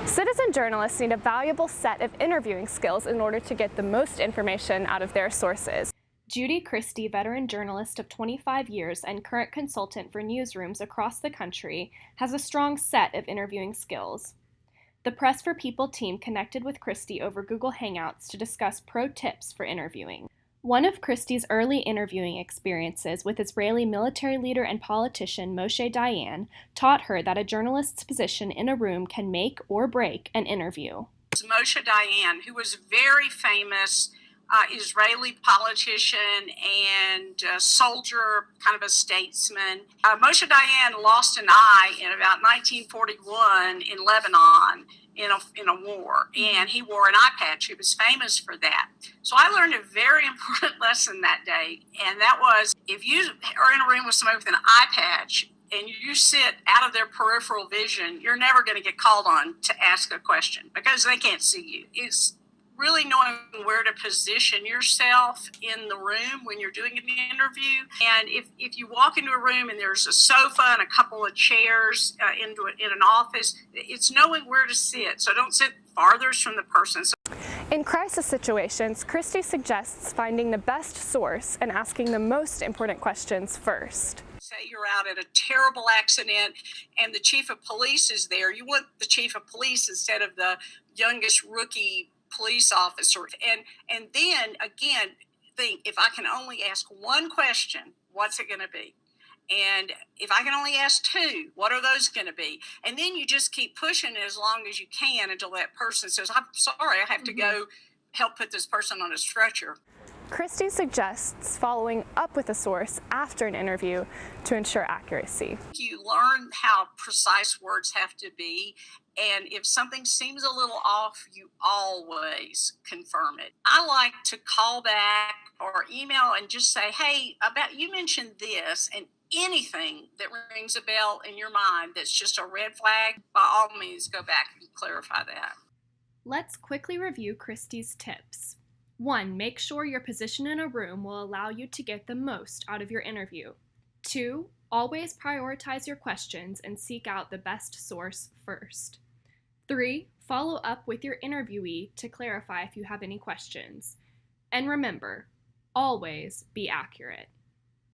Citizen journalists need a valuable set of interviewing skills in order to get the most information out of their sources. Judy Christie, veteran journalist of 25 years and current consultant for newsrooms across the country, has a strong set of interviewing skills. The Press for People team connected with Christie over Google Hangouts to discuss pro tips for interviewing. One of Christie's early interviewing experiences with Israeli military leader and politician Moshe Dayan taught her that a journalist's position in a room can make or break an interview. Moshe Dayan, who was very famous Israeli politician and soldier, kind of a statesman. Moshe Dayan lost an eye in about 1941 in Lebanon in a war, and he wore an eye patch. He was famous for that. So I learned a very important lesson that day, and that was if you are in a room with somebody with an eye patch and you sit out of their peripheral vision, you're never going to get called on to ask a question because they can't see you. It's really knowing where to position yourself in the room when you're doing an interview. And if you walk into a room and there's a sofa and a couple of chairs in an office, it's knowing where to sit. So don't sit farthest from the person. In crisis situations, Christie suggests finding the best source and asking the most important questions first. Say you're out at a terrible accident and the chief of police is there. You want the chief of police instead of the youngest rookie police officer. And then again, think, if I can only ask one question, what's it going to be? And if I can only ask two, what are those going to be? And then you just keep pushing as long as you can until that person says, I'm sorry, I have to go help put this person on a stretcher. Christie suggests following up with a source after an interview to ensure accuracy. You learn how precise words have to be, and if something seems a little off, you always confirm it. I like to call back or email and just say, hey, you mentioned this, and anything that rings a bell in your mind that's just a red flag, by all means, go back and clarify that. Let's quickly review Christie's tips. 1. Make sure your position in a room will allow you to get the most out of your interview. 2. Always prioritize your questions and seek out the best source first. 3. Follow up with your interviewee to clarify if you have any questions. And remember, always be accurate.